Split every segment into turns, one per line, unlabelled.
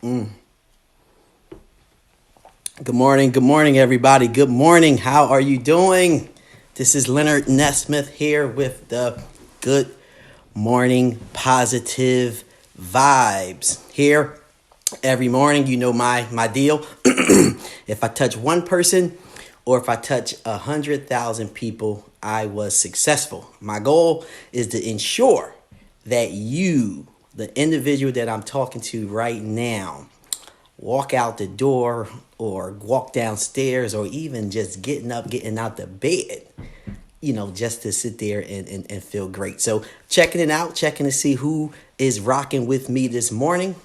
Good morning, everybody. Good morning. How are you doing? This is Leonard Nesmith here with the Good Morning Positive Vibes. Here every morning, you know my deal. If I touch one person or if I touch 100,000 people, I was successful. My goal is to ensure that you, the individual that I'm talking to right now, walk out the door or walk downstairs or even just getting up, getting out the bed, just to sit there and feel great. So checking it out, checking to see who is rocking with me this morning.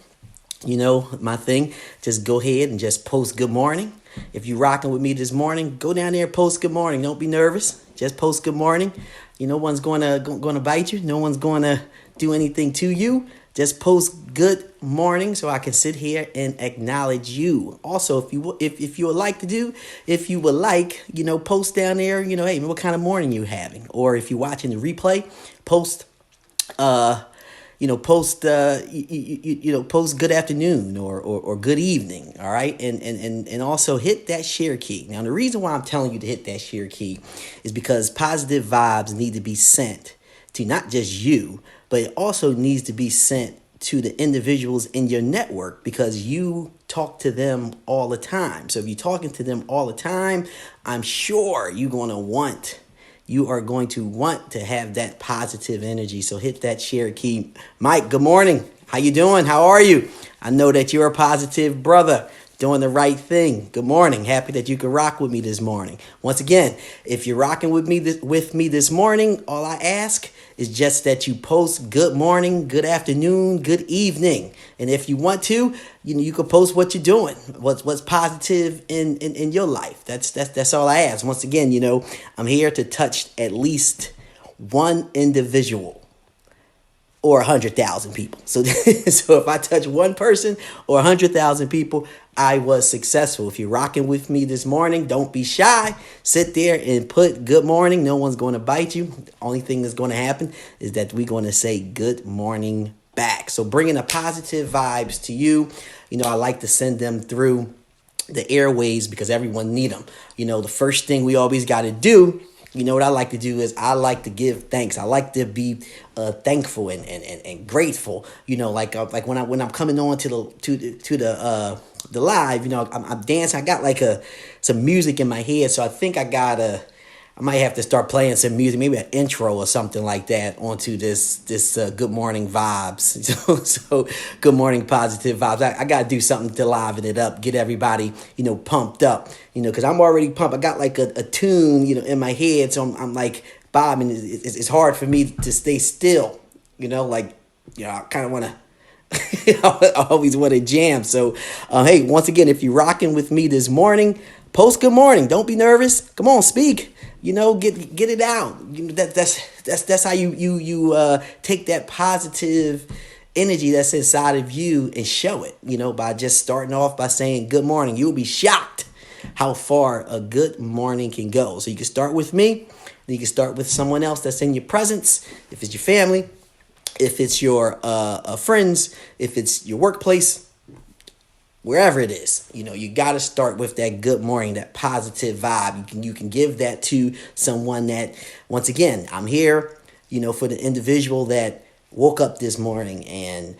My thing, just go ahead and just post good morning. If you rocking with me this morning, go down there and post good morning. Don't be nervous. Just post good morning. No one's going to bite you. No one's going to do anything to you. Just post good morning so I can sit here and acknowledge you. Also, if you would like, post down there, hey, what kind of morning you having? Or if you're watching the replay, post post good afternoon or good evening. All right. And also hit that share key. Now, the reason why I'm telling you to hit that share key is because positive vibes need to be sent to not just you, but it also needs to be sent to the individuals in your network because you talk to them all the time. So if you're talking to them all the time, I'm sure you are going to want to have that positive energy. So hit that share key. Mike, good morning. How you doing? How are you? I know that you're a positive brother doing the right thing. Good morning. Happy that you can rock with me this morning. Once again, if you're rocking with me this morning, all I ask is just that you post good morning, good afternoon, good evening. And if you want to, you can post what you're doing, what's positive in your life. That's all I ask. Once again, I'm here to touch at least one individual or 100,000 people. So if I touch one person or 100,000 people, I was successful. If you're rocking with me this morning, don't be shy. Sit there and put good morning. No one's going to bite you. The only thing that's going to happen is that we're going to say good morning back. So bringing the positive vibes to you. I like to send them through the airways because everyone need them. The first thing we always got to do, what I like to do is I like to give thanks. I like to be thankful and grateful. Like when I'm coming on to the live, I'm dancing. I got some music in my head, so I think I might have to start playing some music, maybe an intro or something like that onto this good morning vibes. So good morning positive vibes. I got to do something to liven it up, get everybody, pumped up, because I'm already pumped. I got like a tune, in my head. So I'm like bobbing. It's hard for me to stay still, I kind of want to, I always want to jam. So, hey, once again, if you're rocking with me this morning, post good morning. Don't be nervous. Come on, speak. Get it out. That's how you take that positive energy that's inside of you and show it. By just starting off by saying good morning. You'll be shocked how far a good morning can go. So you can start with me. Then you can start with someone else that's in your presence. If it's your family, if it's your friends, if it's your workplace. Wherever it is, you got to start with that good morning, that positive vibe. You can give that to someone that, once again, I'm here, for the individual that woke up this morning and,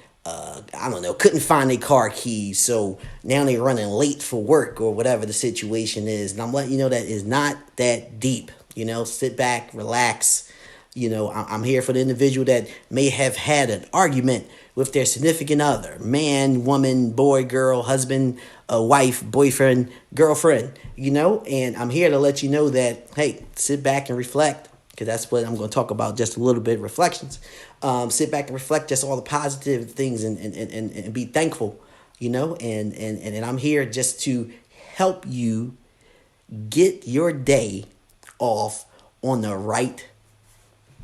couldn't find their car keys. So now they're running late for work or whatever the situation is. And I'm letting you know that is not that deep, sit back, relax. I'm here for the individual that may have had an argument with their significant other, man, woman, boy, girl, husband, wife, boyfriend, girlfriend, and I'm here to let you know that, hey, sit back and reflect, because that's what I'm going to talk about, just a little bit of reflections. Sit back and reflect just all the positive things and be thankful, and I'm here just to help you get your day off on the right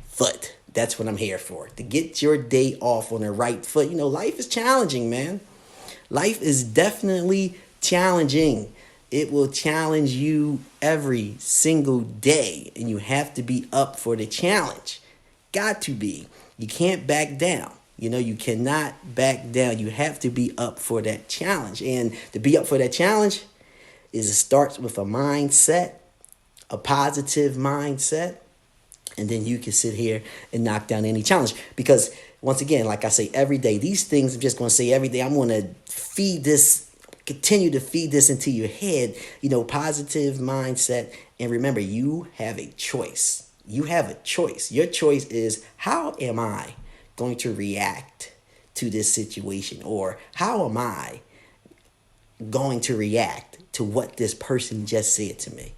foot. That's what I'm here for, to get your day off on the right foot. Life is challenging, man. Life is definitely challenging. It will challenge you every single day, and you have to be up for the challenge. Got to be. You can't back down. You cannot back down. You have to be up for that challenge. And to be up for that challenge is it starts with a mindset, a positive mindset, and then you can sit here and knock down any challenge. Because once again, like I say, every day, these things I'm just going to say every day, I'm going to continue to feed this into your head, positive mindset. And remember, you have a choice. You have a choice. Your choice is, how am I going to react to this situation? Or how am I going to react to what this person just said to me?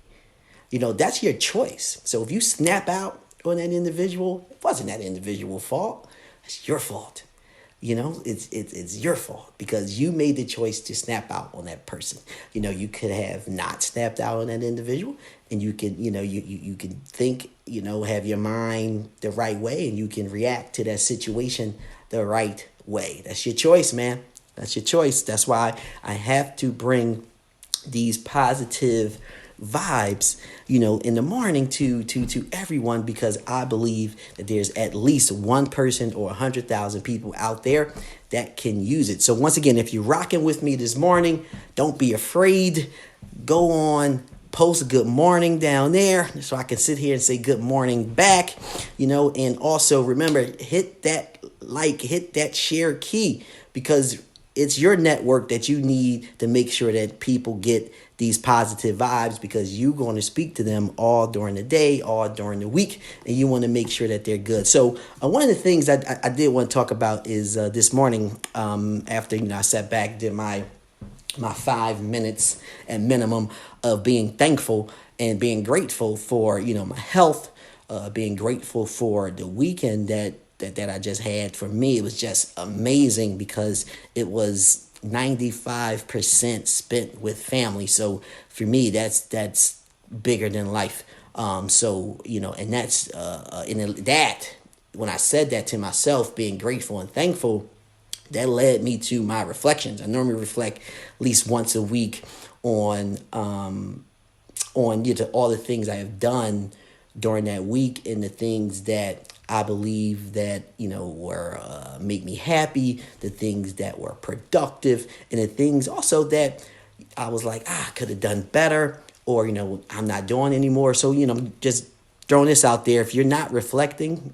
That's your choice. So if you snap out on that individual, it wasn't that individual's fault. It's your fault. It's your fault because you made the choice to snap out on that person. You could have not snapped out on that individual, and you can, you can think, have your mind the right way, and you can react to that situation the right way. That's your choice, man. That's your choice. That's why I have to bring these positive vibes, in the morning to everyone, because I believe that there's at least one person or 100,000 people out there that can use it. So once again, if you're rocking with me this morning, don't be afraid. Go on, post good morning down there so I can sit here and say good morning back, and also remember, hit that hit that share key, because it's your network that you need to make sure that people get these positive vibes, because you're going to speak to them all during the day, all during the week, and you want to make sure that they're good. So one of the things I did want to talk about is this morning, after I sat back, did my 5 minutes at minimum of being thankful and being grateful for my health, being grateful for the weekend that I just had. For me, it was just amazing because it was 95% spent with family. So for me, that's bigger than life. And that's that when I said that to myself, being grateful and thankful, that led me to my reflections. I normally reflect at least once a week on all the things I have done during that week, and the things that I believe that, were make me happy, the things that were productive, and the things also that I was like, I could have done better, or, I'm not doing anymore. So, just throwing this out there. If you're not reflecting,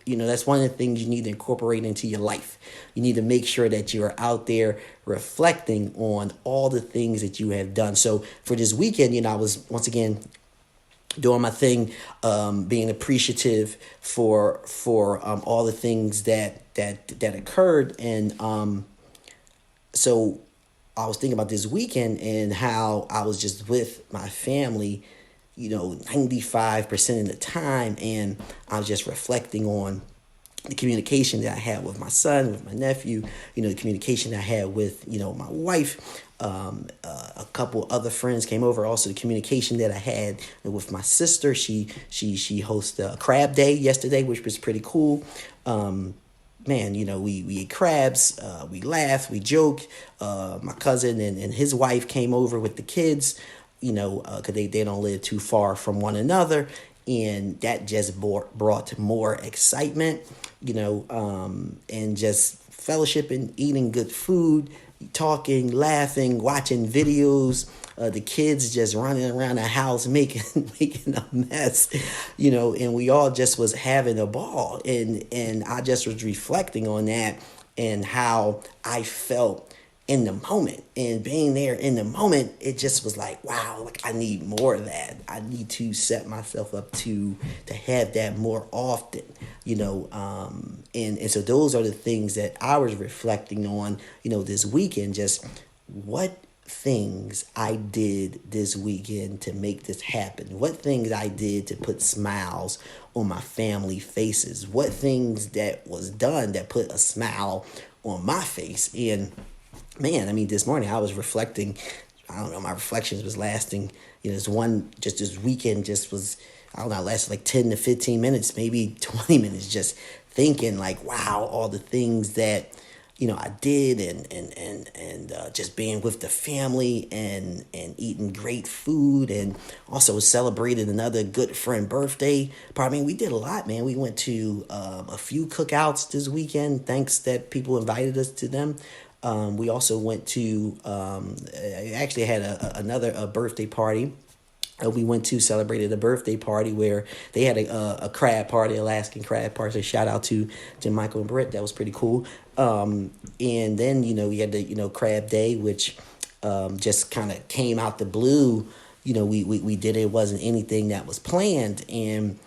that's one of the things you need to incorporate into your life. You need to make sure that you're out there reflecting on all the things that you have done. So for this weekend, I was once again doing my thing, being appreciative for all the things that occurred. And so I was thinking about this weekend and how I was just with my family, 95% of the time. And I was just reflecting on the communication that I had with my son, with my nephew, the communication I had with, my wife. A couple other friends came over. Also, the communication that I had with my sister. She hosted a crab day yesterday, which was pretty cool. We ate crabs. We laughed. We joked. My cousin and his wife came over with the kids. Because they don't live too far from one another, and that just brought more excitement. And just fellowship and eating good food, talking, laughing, watching videos, the kids just running around the house making a mess, and we all just was having a ball. And I just was reflecting on that and how I felt in the moment, and being there in the moment, it just was like, wow, like I need more of that. I need to set myself up to have that more often, and so those are the things that I was reflecting on, this weekend, just what things I did this weekend to make this happen, what things I did to put smiles on my family faces, what things that was done that put a smile on my face. And man, this morning I was reflecting. I don't know, my reflections was lasting, this weekend just was, I don't know, lasted like 10 to 15 minutes, maybe 20 minutes, just thinking like, wow, all the things that, I did, and just being with the family and eating great food, and also celebrated another good friend birthday. But I mean, we did a lot, man. We went to a few cookouts this weekend. Thanks that people invited us to them. We also went to I actually had another birthday party. We went to celebrated a birthday party where they had a crab party, Alaskan crab party. So shout out to Michael and Britt. That was pretty cool. And then we had the crab day, which just kind of came out the blue. We did it. It wasn't anything that was planned, and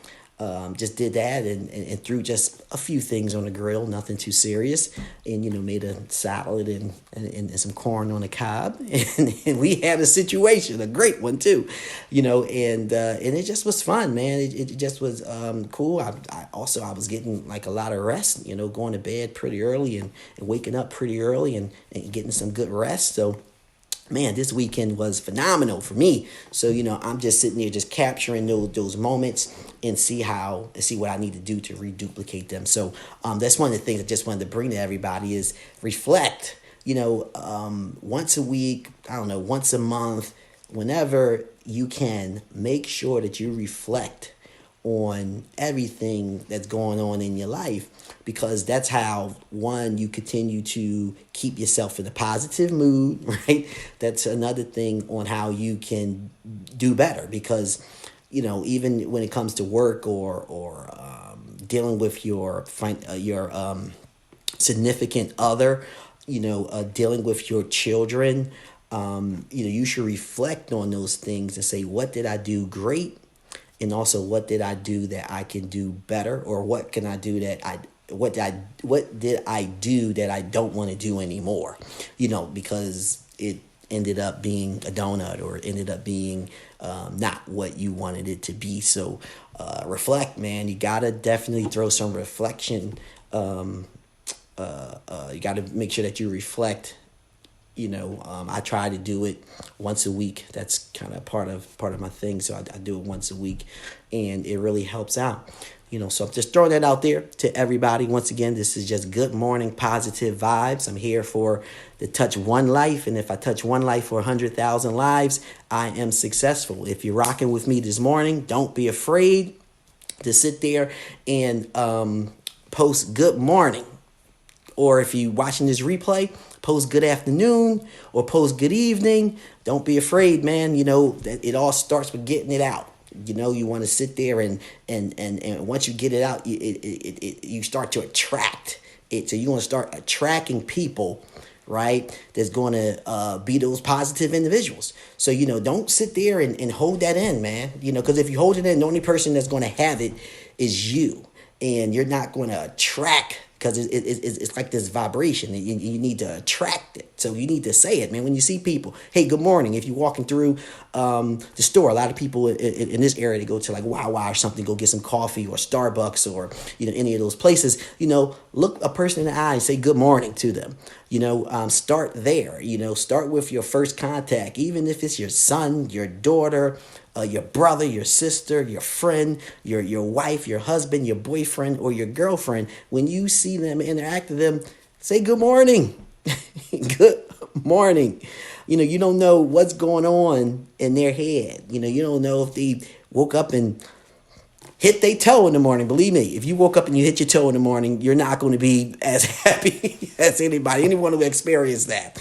just did that and threw just a few things on the grill, nothing too serious, and made a salad and some corn on the cob, and we had a situation, a great one too, and it just was fun, man. It just was cool. I was getting like a lot of rest, going to bed pretty early and waking up pretty early and getting some good rest. So man, this weekend was phenomenal for me. So, I'm just sitting there just capturing those moments and see what I need to do to reduplicate them. So that's one of the things I just wanted to bring to everybody is reflect, once a week, I don't know, once a month, whenever you can, make sure that you reflect on everything that's going on in your life, because that's how, one, you continue to keep yourself in a positive mood, right? That's another thing on how you can do better, because even when it comes to work or dealing with your significant other, dealing with your children, you should reflect on those things and say, what did I do great? And also, what did I do that I can do better? Or what can I do what did I do that I don't want to do anymore? Because it ended up being a donut, or it ended up being not what you wanted it to be. So reflect, man. You gotta definitely throw some reflection. You gotta make sure that you reflect. I try to do it once a week. That's kind of part of my thing. So I do it once a week, and it really helps out. So I'm just throwing that out there to everybody. Once again, this is just good morning, positive vibes. I'm here to touch one life, and if I touch one life for 100,000 lives, I am successful. If you're rocking with me this morning, don't be afraid to sit there and post good morning. Or if you're watching this replay, post good afternoon or post good evening. Don't be afraid, man. That it all starts with getting it out. You want to sit there and once you get it out, you start to attract it. So you want to start attracting people, right? That's going to be those positive individuals. So, don't sit there and hold that in, man. Because if you hold it in, the only person that's going to have it is you. And you're not going to attract, because it's like this vibration. You need to attract it. So you need to say it, man. When you see people, hey, good morning. If you're walking through the store, a lot of people in this area, they go to like Wawa or something, go get some coffee, or Starbucks, or any of those places. Look a person in the eye and say good morning to them. Start there. Start with your first contact, even if it's your son, your daughter, your brother, your sister, your friend, your wife, your husband, your boyfriend, or your girlfriend. When you see them, interact with them, say good morning. Good morning. You don't know what's going on in their head. You don't know if they woke up and hit their toe in the morning. Believe me, if you woke up and you hit your toe in the morning, you're not going to be as happy as anyone who experienced that.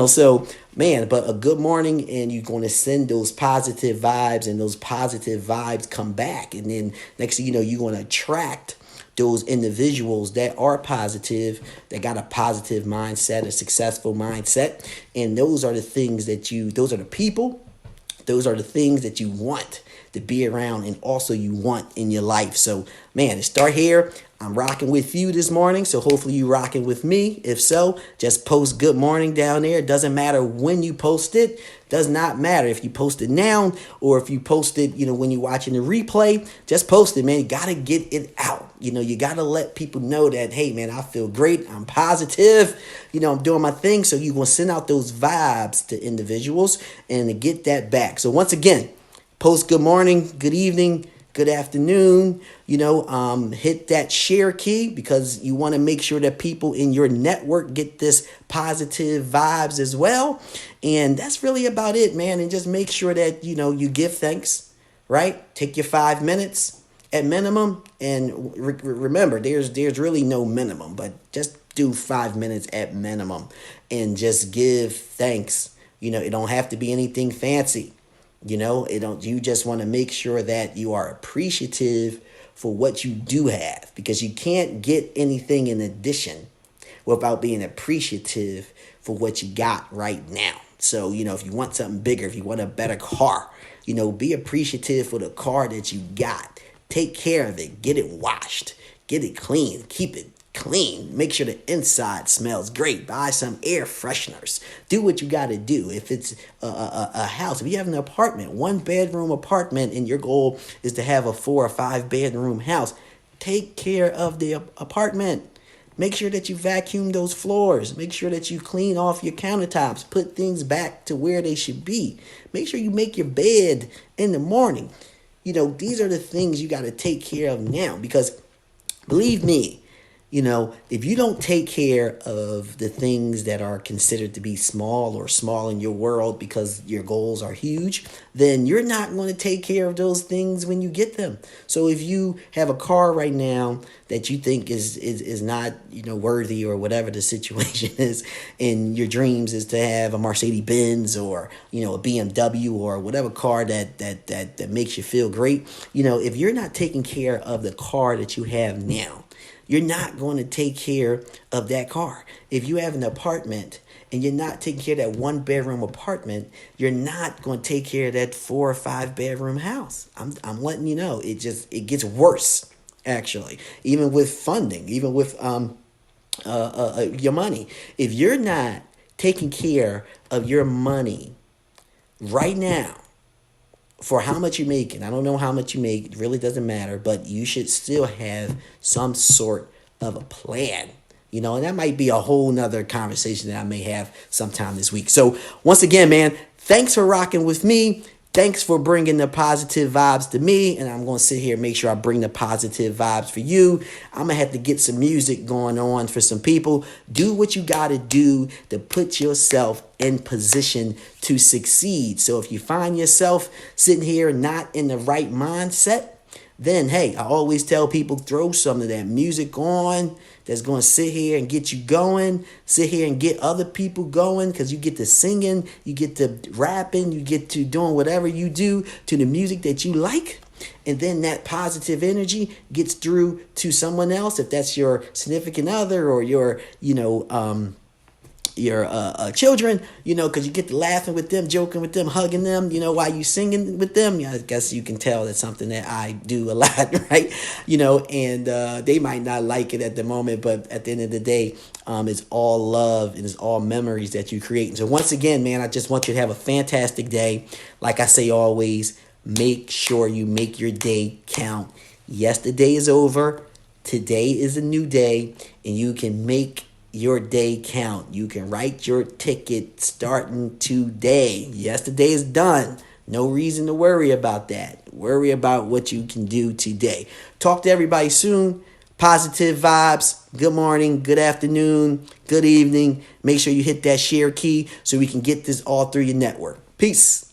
So man, but a good morning, and you're going to send those positive vibes, and those positive vibes come back. And then next thing you know, you're going to attract those individuals that are positive, that got a positive mindset, a successful mindset. And those are the things those are the people, those are the things that you want to be around, and also you want in your life. So man, to start here, I'm rocking with you this morning, so hopefully you rocking with me. If so, just post good morning down there. It doesn't matter when you post it. Does not matter if you post it now or if you post it, when you're watching the replay. Just post it, man. You got to get it out. You got to let people know that, hey, man, I feel great. I'm positive. I'm doing my thing. So you're going to send out those vibes to individuals and to get that back. So once again, post good morning, good evening, good afternoon. Hit that share key because you want to make sure that people in your network get this positive vibes as well. And that's really about it, man. And just make sure that, you give thanks, right? Take your 5 minutes at minimum. And remember, there's really no minimum, but just do 5 minutes at minimum and just give thanks. It don't have to be anything fancy. You just want to make sure that you are appreciative for what you do have, because you can't get anything in addition without being appreciative for what you got right now. So, if you want something bigger, if you want a better car, be appreciative for the car that you got. Take care of it, get it washed, get it clean, keep it clean. Make sure the inside smells great. Buy some air fresheners. Do what you got to do. If it's a house, if you have an apartment, 1 bedroom apartment, and your goal is to have a 4 or 5 bedroom house, take care of the apartment. Make sure that you vacuum those floors. Make sure that you clean off your countertops. Put things back to where they should be. Make sure you make your bed in the morning. These are the things you got to take care of now, because believe me, if you don't take care of the things that are considered to be small or small in your world because your goals are huge, then you're not going to take care of those things when you get them. So if you have a car right now that you think is not, worthy, or whatever the situation is, and your dreams is to have a Mercedes Benz or, a BMW or whatever car that makes you feel great, if you're not taking care of the car that you have now, you're not going to take care of that car. If you have an apartment and you're not taking care of that 1 bedroom apartment, you're not going to take care of that 4 or 5 bedroom house. I'm letting you know. It gets worse, actually. Even with funding, even with your money. If you're not taking care of your money right now, for how much you make, and I don't know how much you make, it really doesn't matter, but you should still have some sort of a plan, and that might be a whole nother conversation that I may have sometime this week. So once again, man, thanks for rocking with me. Thanks for bringing the positive vibes to me, and I'm going to sit here and make sure I bring the positive vibes for you. I'm going to have to get some music going on for some people. Do what you got to do to put yourself in position to succeed. So if you find yourself sitting here not in the right mindset, then, hey, I always tell people, throw some of that music on that's going to sit here and get you going, sit here and get other people going, because you get to singing, you get to rapping, you get to doing whatever you do to the music that you like. And then that positive energy gets through to someone else, if that's your significant other or your children, because you get to laughing with them, joking with them, hugging them, while you singing with them. I guess you can tell that's something that I do a lot, right? And they might not like it at the moment, but at the end of the day, it's all love and it's all memories that you create. And so once again, man, I just want you to have a fantastic day. Like I say always, make sure you make your day count. Yesterday is over. Today is a new day, and you can make your day count. You can write your ticket starting today. Yesterday is done. No reason to worry about that. Worry about what you can do today. Talk to everybody soon. Positive vibes. Good morning, good afternoon, good evening. Make sure you hit that share key so we can get this all through your network. Peace.